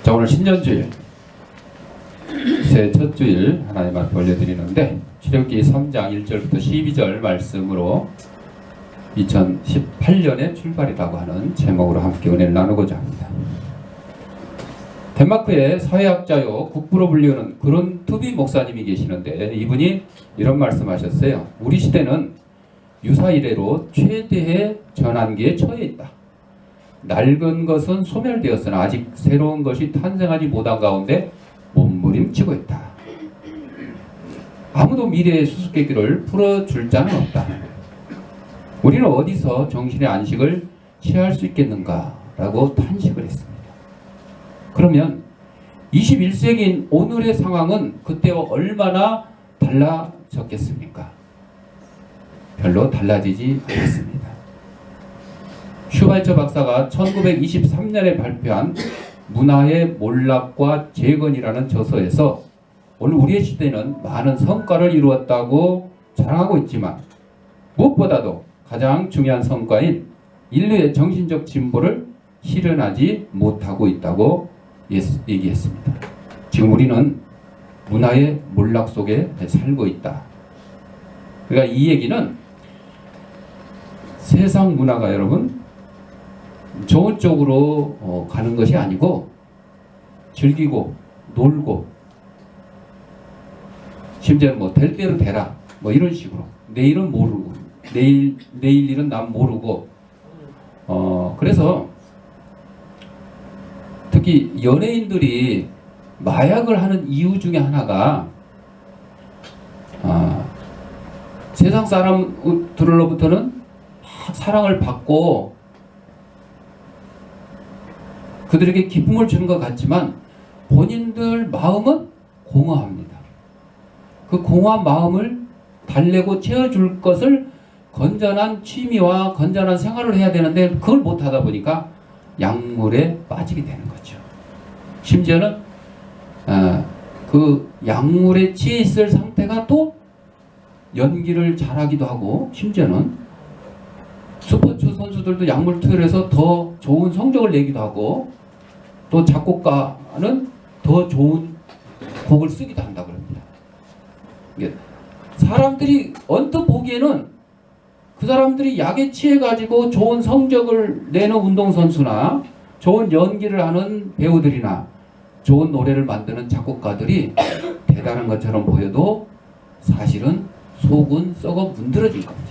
자, 오늘 신년주일 새해 첫 주일 하나님 앞에 올려드리는데 출애굽기 3장 1절부터 12절 말씀으로 2018년의 출발이라고 하는 제목으로 함께 은혜를 나누고자 합니다. 덴마크의 사회학자요 국부로 불리우는 그룬투비 목사님이 계시는데 이분이 이런 말씀하셨어요. 우리 시대는 유사 이래로 최대의 전환기에 처해 있다. 낡은 것은 소멸되었으나 아직 새로운 것이 탄생하지 못한 가운데 몸부림치고 있다. 아무도 미래의 수수께끼를 풀어줄 자는 없다. 우리는 어디서 정신의 안식을 취할 수 있겠는가? 라고 탄식을 했습니다. 그러면 21세기인 오늘의 상황은 그때와 얼마나 달라졌겠습니까? 별로 달라지지 않았습니다. 슈발처 박사가 1923년에 발표한 문화의 몰락과 재건이라는 저서에서 오늘 우리의 시대는 많은 성과를 이루었다고 자랑하고 있지만 무엇보다도 가장 중요한 성과인 인류의 정신적 진보를 실현하지 못하고 있다고 얘기했습니다. 지금 우리는 문화의 몰락 속에 살고 있다. 그러니까 이 얘기는 세상 문화가 여러분 좋은 쪽으로 가는 것이 아니고 즐기고 놀고 심지어 뭐 될 대로 되라 뭐 이런 식으로 내일은 모르고 내일 일은 난 모르고 그래서 특히 연예인들이 마약을 하는 이유 중에 하나가 세상 사람들로부터는 사랑을 받고 그들에게 기쁨을 주는 것 같지만 본인들 마음은 공허합니다. 그 공허한 마음을 달래고 채워줄 것을 건전한 취미와 건전한 생활을 해야 되는데 그걸 못하다 보니까 약물에 빠지게 되는 거죠. 심지어는 그 약물에 취해 있을 상태가 또 연기를 잘하기도 하고 심지어는 스포츠 선수들도 약물 투여해서 더 좋은 성적을 내기도 하고 또 작곡가는 더 좋은 곡을 쓰기도 한다고 합니다. 사람들이 언뜻 보기에는 그 사람들이 약에 취해가지고 좋은 성적을 내는 운동선수나 좋은 연기를 하는 배우들이나 좋은 노래를 만드는 작곡가들이 대단한 것처럼 보여도 사실은 속은 썩어 문드러질 겁니다.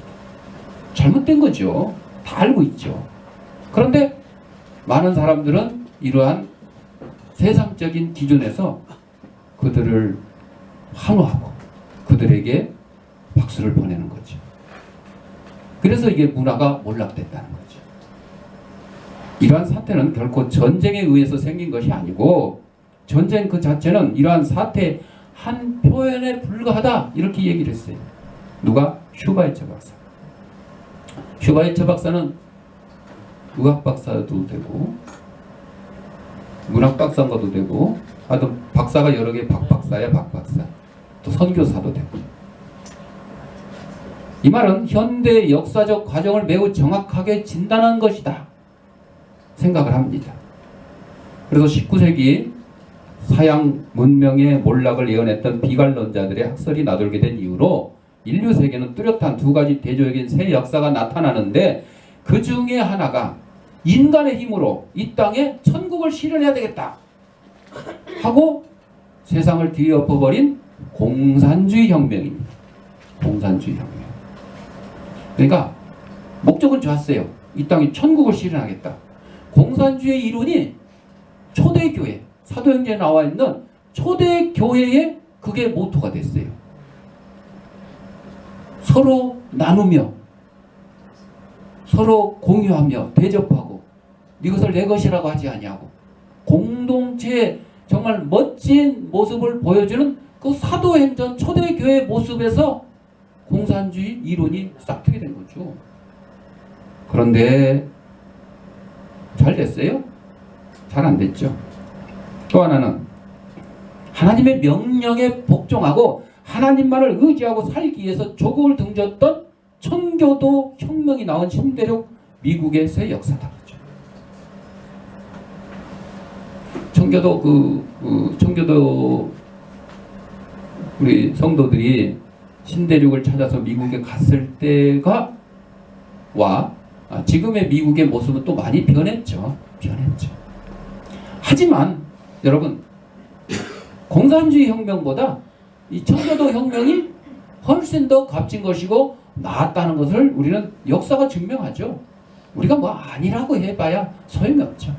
잘못된 거죠. 다 알고 있죠. 그런데 많은 사람들은 이러한 세상적인 기준에서 그들을 환호하고 그들에게 박수를 보내는 거죠. 그래서 이게 문화가 몰락됐다는 거죠. 이러한 사태는 결코 전쟁에 의해서 생긴 것이 아니고 전쟁 그 자체는 이러한 사태의 한 표현에 불과하다 이렇게 얘기를 했어요. 누가? 슈바이처 박사. 슈바이처 박사는 의학 박사도 되고 문학 박사도 되고 하여튼 박사가 여러 개 박박사야 박박사 또 선교사도 되고 이 말은 현대 역사적 과정을 매우 정확하게 진단한 것이다 생각을 합니다. 그래서 19세기 서양 문명의 몰락을 예언했던 비관론자들의 학설이 나돌게 된 이후로 인류 세계는 뚜렷한 두 가지 대조적인 새 역사가 나타나는데 그 중에 하나가 인간의 힘으로 이 땅에 천국을 실현해야 되겠다 하고 세상을 뒤엎어버린 공산주의 혁명입니다. 공산주의 혁명. 그러니까 목적은 좋았어요. 이 땅에 천국을 실현하겠다. 공산주의 이론이 초대교회, 사도행전에 나와 있는 초대교회의 그게 모토가 됐어요. 서로 나누며 서로 공유하며 대접하고 네 것을 내 것이라고 하지 아니하고 공동체의 정말 멋진 모습을 보여주는 그 사도행전 초대교회 모습에서 공산주의 이론이 싹트게 된 거죠. 그런데 잘 됐어요? 잘 안 됐죠. 또 하나는 하나님의 명령에 복종하고 하나님만을 의지하고 살기 위해서 조국을 등졌던 청교도 혁명이 나온 신대륙 미국의 새 역사다. 청교도 청교도 우리 성도들이 신대륙을 찾아서 미국에 갔을 때가 지금의 미국의 모습은 또 많이 변했죠. 하지만 여러분, 공산주의 혁명보다 이 청교도 혁명이 훨씬 더 값진 것이고 나았다는 것을 우리는 역사가 증명하죠. 우리가 뭐 아니라고 해봐야 소용이 없죠.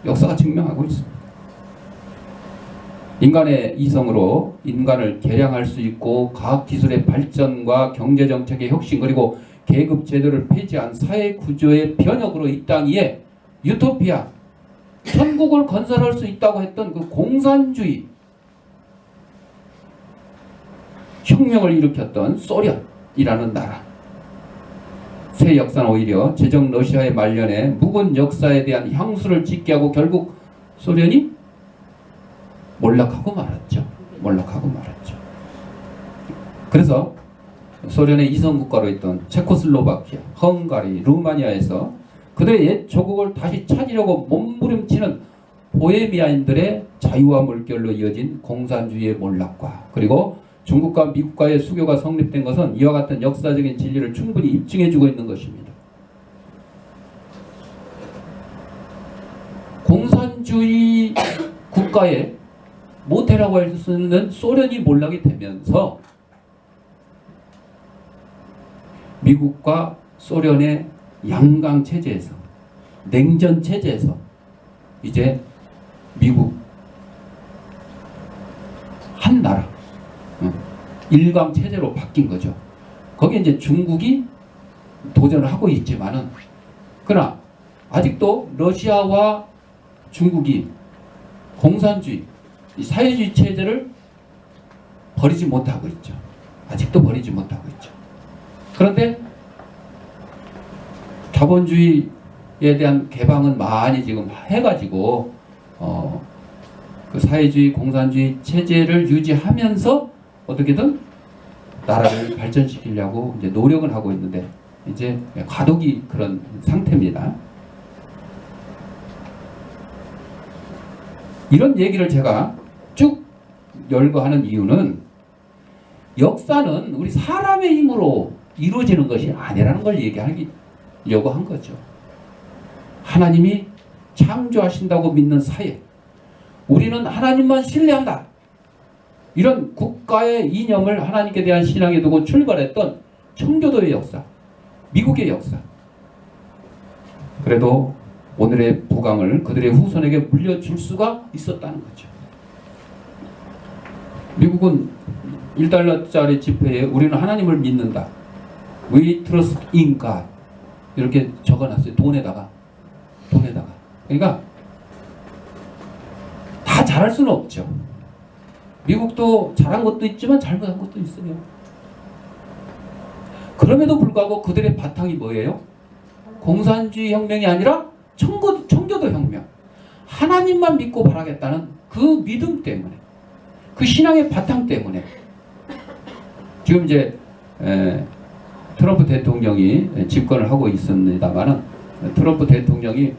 역사가 증명하고 있습니다. 인간의 이성으로 인간을 개량할 수 있고 과학기술의 발전과 경제정책의 혁신 그리고 계급제도를 폐지한 사회구조의 변혁으로 이 땅 위에 유토피아, 천국을 건설할 수 있다고 했던 그 공산주의 혁명을 일으켰던 소련이라는 나라, 새 역사는 오히려 제정 러시아의 말년에 묵은 역사에 대한 향수를 짙게 하고 결국 소련이 몰락하고 말았죠. 그래서 소련의 이성국가로 있던 체코슬로바키아, 헝가리, 루마니아에서 그들의 옛 조국을 다시 찾으려고 몸부림치는 보헤미아인들의 자유와 물결로 이어진 공산주의의 몰락과 그리고 중국과 미국과의 수교가 성립된 것은 이와 같은 역사적인 진리를 충분히 입증해주고 있는 것입니다. 공산주의 국가의 모태라고 할 수 있는 소련이 몰락이 되면서 미국과 소련의 양강 체제에서, 냉전 체제에서 이제 미국 한 나라, 일강 체제로 바뀐 거죠. 거기에 이제 중국이 도전을 하고 있지만은, 그러나 아직도 러시아와 중국이 공산주의, 이 사회주의 체제를 버리지 못하고 있죠. 아직도 버리지 못하고 있죠. 그런데 자본주의에 대한 개방은 많이 지금 해가지고 그 사회주의, 공산주의 체제를 유지하면서 어떻게든 나라를 발전시키려고 이제 노력은 하고 있는데 이제 과도기 그런 상태입니다. 이런 얘기를 제가 쭉 열거하는 이유는 역사는 우리 사람의 힘으로 이루어지는 것이 아니라는 걸 얘기하려고 한 거죠. 하나님이 창조하신다고 믿는 사회, 우리는 하나님만 신뢰한다. 이런 국가의 이념을 하나님께 대한 신앙에 두고 출발했던 청교도의 역사, 미국의 역사. 그래도 오늘의 부강을 그들의 후손에게 물려줄 수가 있었다는 거죠. 미국은 1달러짜리 지폐에 우리는 하나님을 믿는다. We trust in God. 이렇게 적어놨어요. 돈에다가. 그러니까 다 잘할 수는 없죠. 미국도 잘한 것도 있지만 잘못한 것도 있어요. 그럼에도 불구하고 그들의 바탕이 뭐예요? 공산주의 혁명이 아니라 청교도 혁명. 하나님만 믿고 바라겠다는 그 믿음 때문에, 그 신앙의 바탕 때문에 지금 이제 트럼프 대통령이 집권을 하고 있습니다만은, 트럼프 대통령이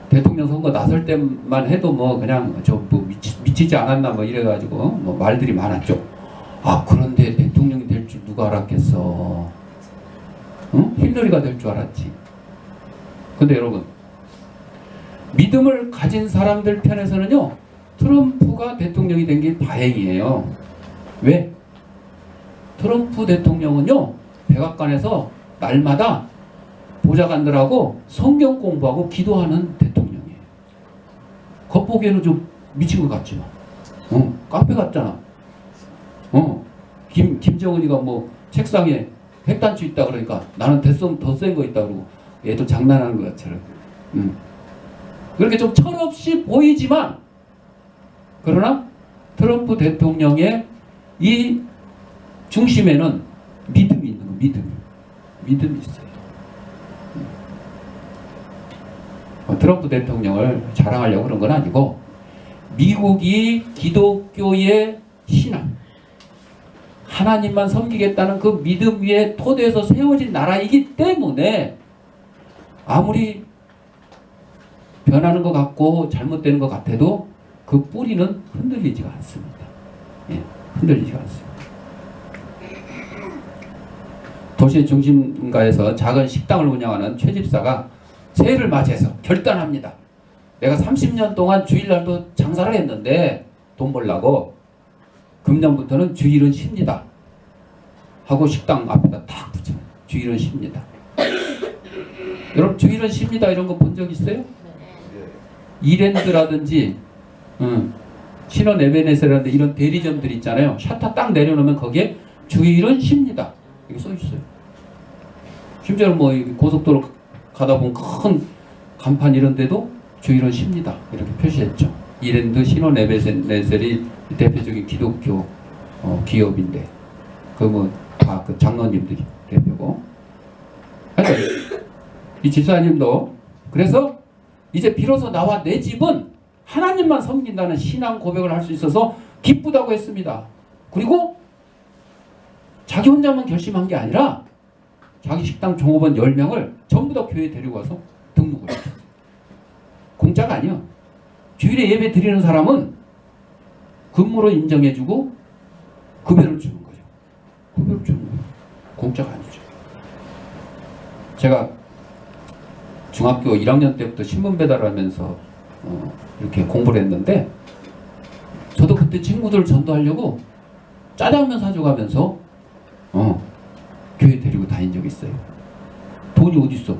대통령 선거 나설 때만 해도 뭐 그냥 뭐 미치지 않았나 뭐 이래가지고 뭐 말들이 많았죠. 아, 그런데 대통령이 될 줄 누가 알았겠어? 응? 힐러리가 될 줄 알았지. 근데 여러분, 믿음을 가진 사람들 편에서는요, 트럼프가 대통령이 된 게 다행이에요. 왜? 트럼프 대통령은요, 백악관에서 날마다 보좌관들하고 성경 공부하고 기도하는 대통령이에요. 겉보기에는 좀 미친 것 같지만, 카페 같잖아. 김정은이가 뭐 책상에 핵단추 있다 그러니까 나는 더 센 거 있다 그러고 얘도 장난하는 것처럼. 그렇게 좀 철없이 보이지만, 그러나 트럼프 대통령의 이 중심에는 믿음이 있는 거, 믿음이 있어요. 트럼프 대통령을 자랑하려고 그런 건 아니고, 미국이 기독교의 신앙, 하나님만 섬기겠다는 그 믿음 위에 토대에서 세워진 나라이기 때문에 아무리 변하는 것 같고 잘못되는 것 같아도 그 뿌리는 흔들리지가 않습니다. 예, 흔들리지가 않습니다. 도시 중심가에서 작은 식당을 운영하는 최 집사가 새해를 맞이해서 결단합니다. 내가 30년 동안 주일날도 장사를 했는데 돈 벌라고 금년부터는 주일은 쉽니다 하고 식당 앞에다 딱 붙여요. 주일은 쉽니다. 여러분 주일은 쉽니다 이런 거 본 적 있어요? 이랜드라든지 신원 에베네셀이라든지 이런 대리점들 있잖아요. 셔터 딱 내려놓으면 거기에 주일은 쉽니다 이게 써있어요. 심지어 뭐 고속도로 가다 보면 큰 간판 이런 데도 주일은 쉽니다 이렇게 표시했죠. 이랜드 신원 에베네셀이 대표적인 기독교 기업인데 그 뭐 다 그 장로님들이 대표고. 하여튼 이 집사님도 그래서 이제 비로소 나와 내 집은 하나님만 섬긴다는 신앙 고백을 할 수 있어서 기쁘다고 했습니다. 그리고 자기 혼자만 결심한 게 아니라 자기 식당 종업원 10명을 전부 다 교회에 데리고 와서 등록을 했어요. 공짜가 아니야. 주일에 예배 드리는 사람은 근무로 인정해주고 급여를 주는 거죠. 급여를 주는 거예요. 공짜가 아니죠. 제가 중학교 1학년 때부터 신문 배달하면서 이렇게 공부를 했는데 저도 그때 친구들 전도하려고 짜장면 사줘가면서 교회 데리고 다닌 적이 있어요. 돈이 어딨어.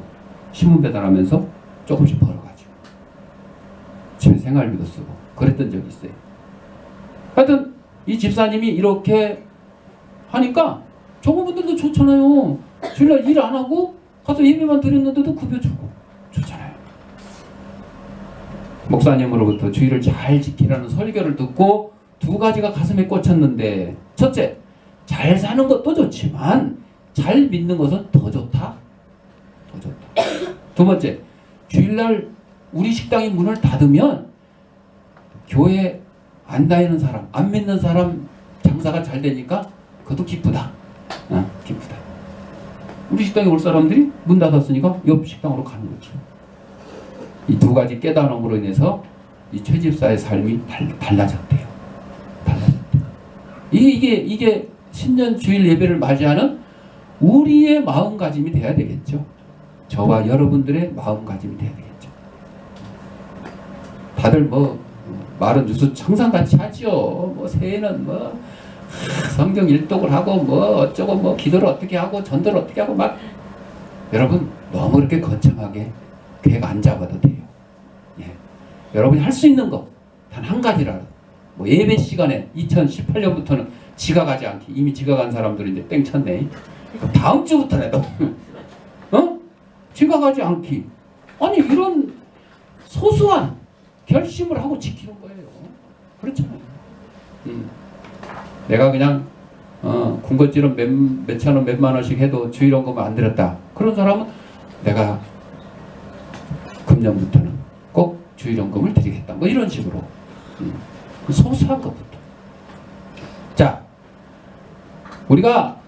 신문 배달하면서 조금씩 벌어가지고 집에 생활비도 쓰고 그랬던 적이 있어요. 하여튼 이 집사님이 이렇게 하니까 종업원들도 좋잖아요. 주일날 일 안 하고 가서 예배만 드렸는데도 급여 주고 좋잖아요. 목사님으로부터 주일을 잘 지키라는 설교를 듣고 두 가지가 가슴에 꽂혔는데, 첫째, 잘 사는 것도 좋지만 잘 믿는 것은 더 좋다. 더 좋다. 두 번째, 주일날 우리 식당이 문을 닫으면 교회 안 다니는 사람, 안 믿는 사람 장사가 잘 되니까 그것도 기쁘다. 기쁘다. 우리 식당에 올 사람들이 문 닫았으니까 옆 식당으로 가는 거죠. 이 두 가지 깨달음으로 인해서 이 최 집사의 삶이 달라졌대요. 달라졌대요. 이게 신년 주일 예배를 맞이하는 우리의 마음가짐이 돼야 되겠죠. 저와 여러분들의 마음가짐이 돼야 되겠죠. 다들 뭐 말은 뉴스 청산같이 하죠. 뭐 새해는 뭐 성경 일독을 하고 뭐 어쩌고 뭐 기도를 어떻게 하고 전도를 어떻게 하고 막. 여러분 너무 그렇게 거창하게 계획 안 잡아도 돼요. 예. 여러분이 할 수 있는 거 단 한 가지라도, 뭐 예배 시간에 2018년부터는 지각하지 않기. 이미 지각한 사람들은 이제 땡쳤네. 다음 주부터라도 지각하지 않기. 아니 이런 소소한 결심을 하고 지키는 거예요. 그렇잖아요. 내가 그냥 군것질은 몇천 원 몇만 원씩 해도 주일원금을 안 들었다. 그런 사람은 내가 금년부터는 꼭 주일원금을 드리겠다. 뭐 이런 식으로 소소한 것부터. 자, 우리가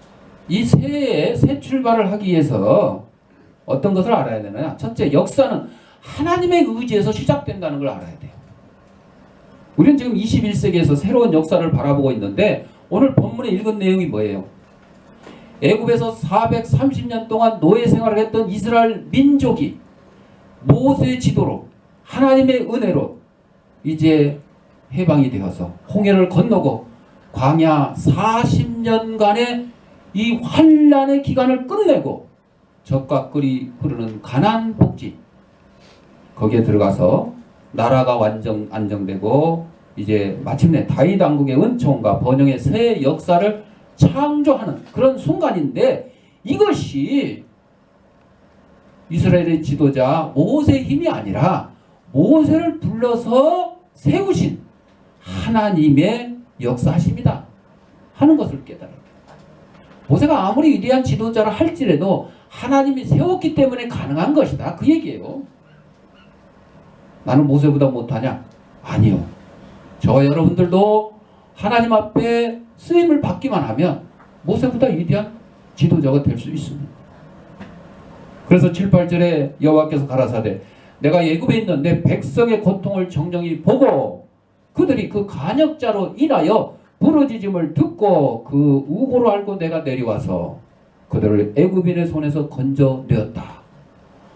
이 새해에 새 출발을 하기 위해서 어떤 것을 알아야 되느냐. 첫째, 역사는 하나님의 의지에서 시작된다는 걸 알아야 돼요. 우리는 지금 21세기에서 새로운 역사를 바라보고 있는데, 오늘 본문에 읽은 내용이 뭐예요? 애굽에서 430년 동안 노예 생활을 했던 이스라엘 민족이 모세의 지도로 하나님의 은혜로 이제 해방이 되어서 홍해를 건너고 광야 40년간의 이 환란의 기간을 끝내고 젖과 꿀이 흐르는 가나안 복지, 거기에 들어가서 나라가 완전 안정되고 이제 마침내 다윗 왕국의 은총과 번영의 새 역사를 창조하는 그런 순간인데, 이것이 이스라엘의 지도자 모세의 힘이 아니라 모세를 불러서 세우신 하나님의 역사하심이다 하는 것을 깨달아요. 모세가 아무리 위대한 지도자라 할지라도 하나님이 세웠기 때문에 가능한 것이다, 그 얘기예요. 나는 모세보다 못하냐? 아니요. 저와 여러분들도 하나님 앞에 쓰임을 받기만 하면 모세보다 위대한 지도자가 될 수 있습니다. 그래서 7, 8절에 여호와께서 가라사대 내가 애굽에 있는 내 백성의 고통을 정령이 보고 그들이 그 간역자로 인하여 부르짖음을 듣고 그 우고로 알고 내가 내려와서 그들을 애굽인의 손에서 건져내었다.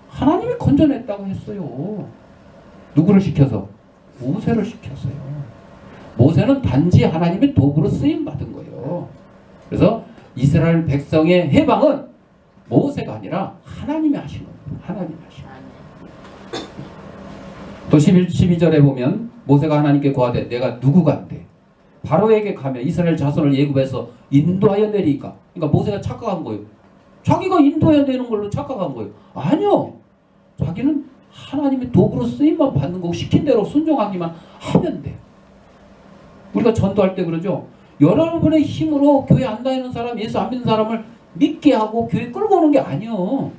하나님이 건져냈다고 했어요. 누구를 시켜서? 모세를 시켰어요. 모세는 단지 하나님의 도구로 쓰임 받은 거예요. 그래서 이스라엘 백성의 해방은 모세가 아니라 하나님이 하신 겁니다. 하나님이 하신 겁니다. 또 12절에 보면 모세가 하나님께 고하되 내가 누구간데 바로에게 가면 이스라엘 자손을 애굽에서 인도하여 내리까. 그러니까 모세가 착각한 거예요. 자기가 인도해야 되는 걸로 착각한 거예요. 아니요. 자기는 하나님의 도구로 쓰임만 받는 거고 시킨 대로 순종하기만 하면 돼. 우리가 전도할 때 그러죠. 여러분의 힘으로 교회 안 다니는 사람, 예수 안 믿는 사람을 믿게 하고 교회 끌고 오는 게 아니요.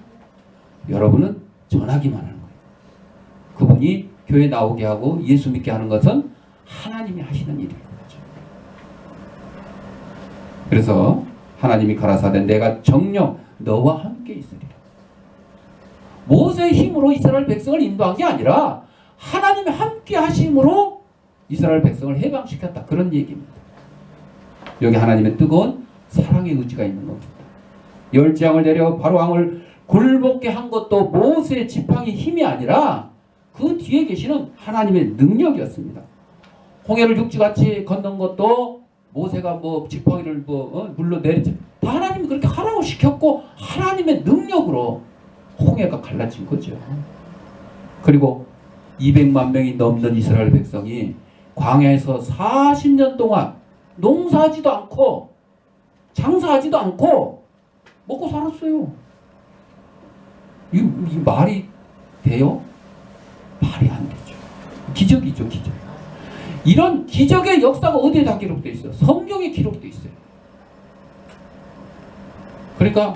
여러분은 전하기만 하는 거예요. 그분이 교회 나오게 하고 예수 믿게 하는 것은 하나님이 하시는 일이에요. 그래서 하나님이 가라사대 내가 정녕 너와 함께 있으리라. 모세의 힘으로 이스라엘 백성을 인도한 게 아니라 하나님이 함께 하심으로 이스라엘 백성을 해방시켰다. 그런 얘기입니다. 여기 하나님의 뜨거운 사랑의 의지가 있는 겁니다. 열지왕을 내려 바로왕을 굴복게 한 것도 모세의 지팡이 힘이 아니라 그 뒤에 계시는 하나님의 능력이었습니다. 홍해를 육지같이 건넌 것도 모세가 뭐 지팡이를 물로 내리지 다 하나님이 그렇게 하라고 시켰고 하나님의 능력으로 홍해가 갈라진 거죠. 그리고 200만 명이 넘는 이스라엘 백성이 광야에서 40년 동안 농사하지도 않고 장사하지도 않고 먹고 살았어요. 이 말이 돼요? 말이 안 되죠. 기적이죠, 기적. 이런 기적의 역사가 어디에 다 기록되어 있어요? 성경에 기록되어 있어요. 그러니까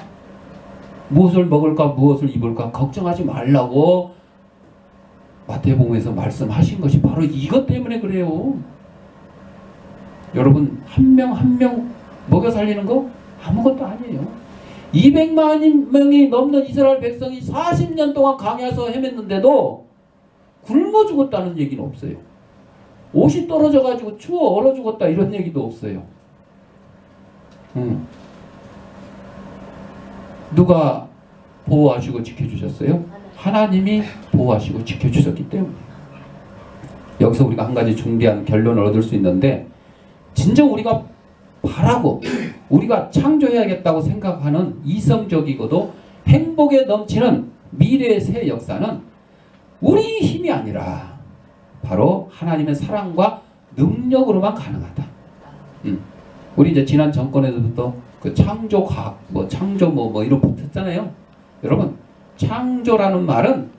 무엇을 먹을까 무엇을 입을까 걱정하지 말라고 마태복음에서 말씀하신 것이 바로 이것 때문에 그래요. 여러분 한 명 한 명 먹여 살리는 거 아무것도 아니에요. 200만 명이 넘는 이스라엘 백성이 40년 동안 광야에서 헤맸는데도 굶어 죽었다는 얘기는 없어요. 옷이 떨어져 가지고 추워 얼어 죽었다 이런 얘기도 없어요. 누가 보호하시고 지켜주셨어요? 하나님이 보호하시고 지켜주셨기 때문에. 여기서 우리가 한 가지 중대한 결론을 얻을 수 있는데 진정 우리가 바라고 우리가 창조해야겠다고 생각하는 이성적이고도 행복에 넘치는 미래의 새 역사는 우리 힘이 아니라 바로 하나님의 사랑과 능력으로만 가능하다. 우리 이제 지난 정권에서부터 그 창조과학, 창조 이런 붙었잖아요. 여러분, 창조라는 말은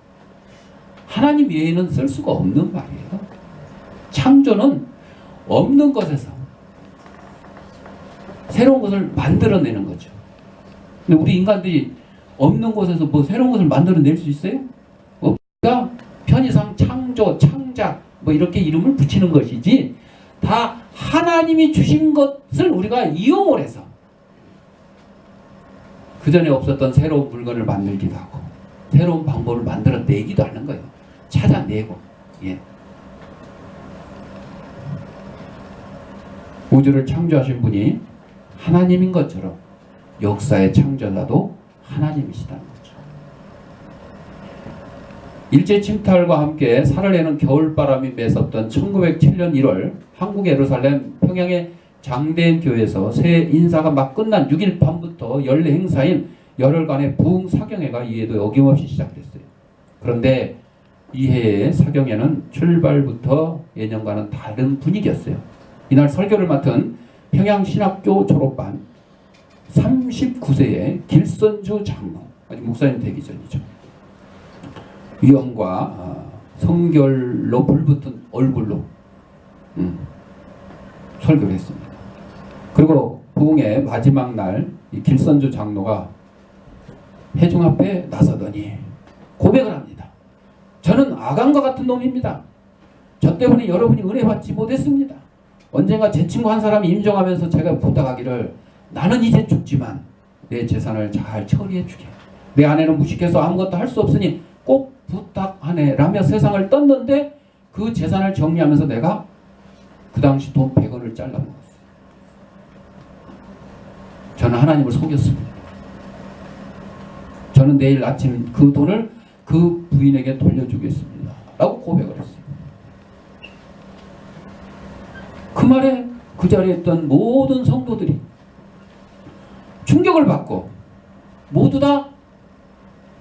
하나님 외에는 쓸 수가 없는 말이에요. 창조는 없는 것에서 새로운 것을 만들어내는 거죠. 근데 우리 인간들이 없는 곳에서 새로운 것을 만들어낼 수 있어요? 우리가 편의상 창조, 창작 이렇게 이름을 붙이는 것이지 다 하나님이 주신 것을 우리가 이용을 해서 그 전에 없었던 새로운 물건을 만들기도 하고 새로운 방법을 만들어내기도 하는 거예요. 찾아내고. 예. 우주를 창조하신 분이 하나님인 것처럼 역사의 창조자도 하나님이시다는 거죠. 일제 침탈과 함께 살을 내는 겨울바람이 mes었던 1907년 1월 한국 예루살렘 평양의 장대인 교회에서 새 인사가 막 끝난 6일 밤부터 연례 행사인 열흘간의 부흥 사경회가 이해도 어김없이 시작됐어요. 그런데 이 해의 사경회는 출발부터 예년과는 다른 분위기였어요. 이날 설교를 맡은 평양신학교 졸업반 39세의 길선주 장로, 아직 목사님 되기 전이죠. 위엄과 성결로 불붙은 얼굴로 설교를 했습니다. 그리고 부흥의 마지막 날 이 길선주 장로가 회중 앞에 나서더니 고백을 합니다. 저는 아간과 같은 놈입니다. 저 때문에 여러분이 은혜 받지 못했습니다. 언젠가 제 친구 한 사람이 임종하면서 제가 부탁하기를 나는 이제 죽지만 내 재산을 잘 처리해 주게. 내 아내는 무식해서 아무것도 할 수 없으니 꼭 부탁하네 라며 세상을 떴는데 그 재산을 정리하면서 내가 그 당시 돈 100원을 잘라먹었어요. 저는 하나님을 속였습니다. 저는 내일 아침 그 돈을 그 부인에게 돌려주겠습니다 라고 고백을 했어요. 그 말에 그 자리에 있던 모든 성도들이 충격을 받고 모두 다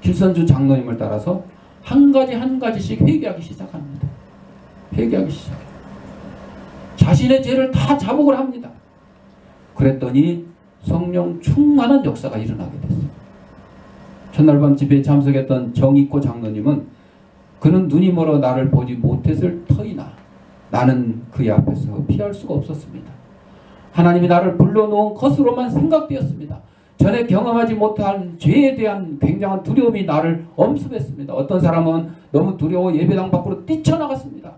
길선주 장로님을 따라서 한 가지 한 가지씩 회개하기 시작합니다. 회개하기 시작해요. 자신의 죄를 다 자복을 합니다. 그랬더니 성령 충만한 역사가 일어나게 됐어요. 첫날 밤 집회에 참석했던 정익고 장로님은 그는 눈이 멀어 나를 보지 못했을 터이나 나는 그의 앞에서 피할 수가 없었습니다. 하나님이 나를 불러놓은 것으로만 생각되었습니다. 전에 경험하지 못한 죄에 대한 굉장한 두려움이 나를 엄습했습니다. 어떤 사람은 너무 두려워 예배당 밖으로 뛰쳐나갔습니다.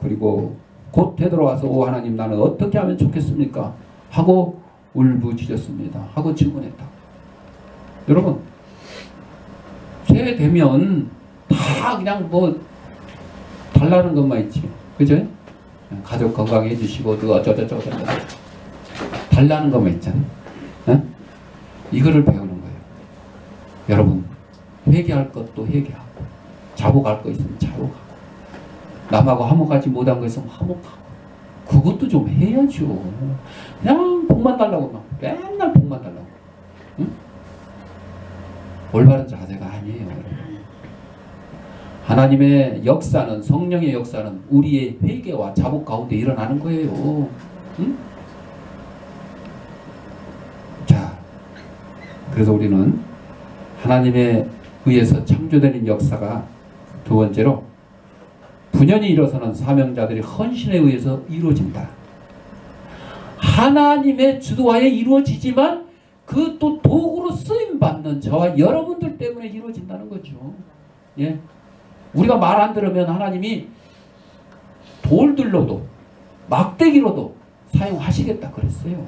그리고 곧 되돌아와서 오 하나님 나는 어떻게 하면 좋겠습니까? 하고 울부짖었습니다. 하고 증언했다. 여러분 새해 되면 다 그냥 뭐 달라는 것만 있지. 그죠? 가족 건강해 주시고 어쩌저쩌고 달라는 것만 있잖아요. 어? 이거를 배우는 거예요. 여러분 회개할 것도 회개하고 자복할 거 있으면 자복하고 남하고 화목하지 못한 거 있으면 화목하고 그것도 좀 해야죠. 그냥 복만 달라고 막 맨날 복만 달라고. 응? 올바른 자세가 아니에요. 여러분. 하나님의 역사는 성령의 역사는 우리의 회개와 자복 가운데 일어나는 거예요. 응? 자, 그래서 우리는 하나님에 의해서 창조되는 역사가 두 번째로 분연히 일어서는 사명자들의 헌신에 의해서 이루어진다. 하나님의 주도하에 이루어지지만 그 또 도구로 쓰임받는 저와 여러분들 때문에 이루어진다는 거죠. 예. 우리가 말 안 들으면 하나님이 돌들로도 막대기로도 사용하시겠다 그랬어요.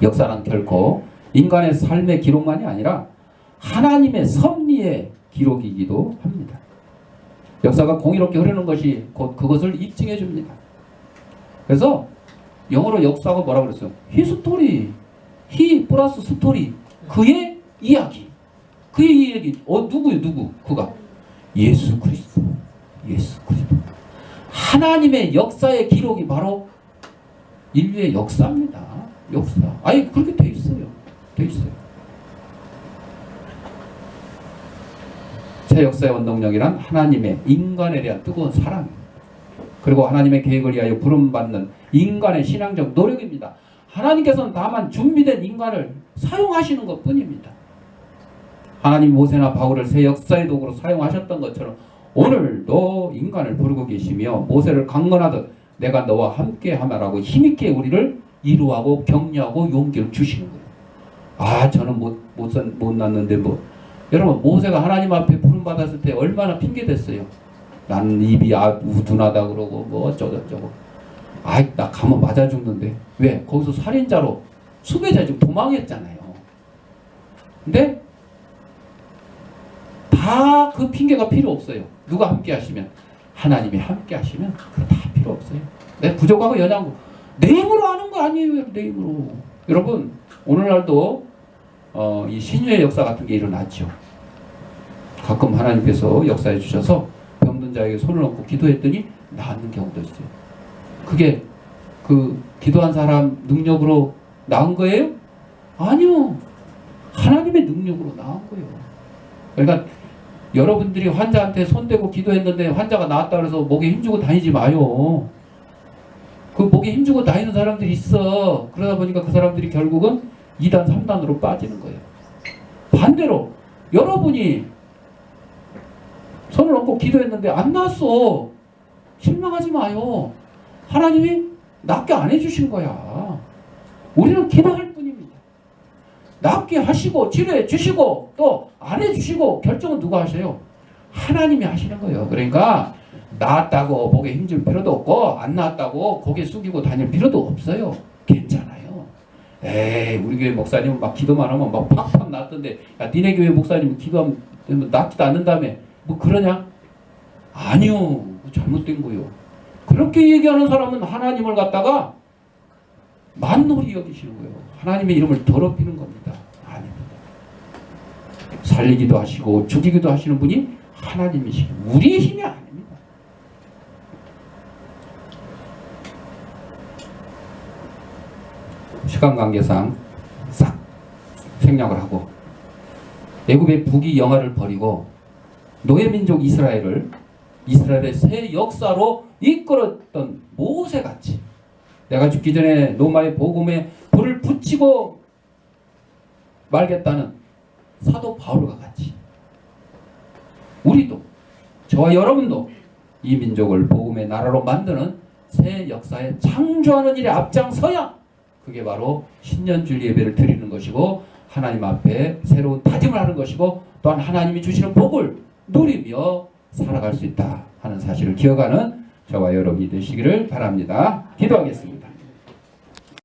역사는 결코 인간의 삶의 기록만이 아니라 하나님의 섭리의 기록이기도 합니다. 역사가 공의롭게 흐르는 것이 곧 그것을 입증해 줍니다. 그래서 영어로 역사가 뭐라고 그랬어요? 히스토리, 히 플러스 스토리, 그의 이야기. 그의 이야기. 누구요? 누구? 그가 예수 그리스도. 예수 그리스도. 하나님의 역사의 기록이 바로 인류의 역사입니다. 역사. 아니 그렇게 돼 있어요. 돼 있어요. 새 역사의 원동력이란 하나님의 인간에 대한 뜨거운 사랑 그리고 하나님의 계획을 위하여 부름받는 인간의 신앙적 노력입니다. 하나님께서는 다만 준비된 인간을 사용하시는 것뿐입니다. 하나님 모세나 바울을 새 역사의 도구로 사용하셨던 것처럼 오늘도 인간을 부르고 계시며 모세를 강건하듯 내가 너와 함께하마라고 힘있게 우리를 이루하고 격려하고 용기를 주시는 거예요. 아 저는 못 났는데 뭐 여러분 모세가 하나님 앞에 부름받았을 때 얼마나 핑계댔어요. 나는 입이 우둔하다 그러고 뭐 어쩌고저쩌고. 아이 나 가면 맞아 죽는데. 왜? 거기서 살인자로 수배자 지금 도망했잖아요. 근데 다 그 핑계가 필요 없어요. 누가 함께 하시면 하나님이 함께 하시면 그거 다 필요 없어요. 내 부족하고 연약하고 내 힘으로 하는 거 아니에요. 내 힘으로. 여러분 오늘날도 이 신유의 역사 같은 게 일어났죠. 가끔 하나님께서 역사해 주셔서 병든 자에게 손을 얹고 기도했더니 나았는 경우도 있어요. 그게 그 기도한 사람 능력으로 나은 거예요? 아니요. 하나님의 능력으로 나은 거예요. 그러니까 여러분들이 환자한테 손대고 기도했는데 환자가 나았다 그래서 목에 힘주고 다니지 마요. 그 목에 힘주고 다니는 사람들이 있어. 그러다 보니까 그 사람들이 결국은 2단, 3단으로 빠지는 거예요. 반대로 여러분이 손을 얹고 기도했는데 안 나았어. 실망하지 마요. 하나님이 낫게 안 해주신 거야. 우리는 기도할 뿐입니다. 낫게 하시고 치료해 주시고 또 안 해주시고 결정은 누가 하셔요? 하나님이 하시는 거예요. 그러니까 나았다고 목에 힘줄 필요도 없고 안 나았다고 고개 숙이고 다닐 필요도 없어요. 괜찮아요. 에이 우리 교회 목사님은 막 기도만 하면 막 팍팍 났던데 야 니네 교회 목사님은 기도하면 낫지도 않는다며 뭐 그러냐? 아니요, 잘못된 거요. 그렇게 얘기하는 사람은 하나님을 갖다가 만홀히 여기시는 거예요. 하나님의 이름을 더럽히는 겁니다. 아닙니다. 살리기도 하시고 죽이기도 하시는 분이 하나님이시고 우리의 힘이 아닙니다. 시간 관계상 싹 생략을 하고 애굽의 북이 영화를 버리고 노예민족 이스라엘의 새 역사로 이끌었던 모세같이 내가 죽기 전에 로마의 복음에 불을 붙이고 말겠다는 사도 바울과 같이 우리도 저와 여러분도 이 민족을 복음의 나라로 만드는 새 역사에 창조하는 일에 앞장서야 그게 바로 신년주일 예배를 드리는 것이고 하나님 앞에 새로운 다짐을 하는 것이고 또한 하나님이 주시는 복을 누리며 살아갈 수 있다 하는 사실을 기억하는 저와 여러분이 되시기를 바랍니다. 기도하겠습니다.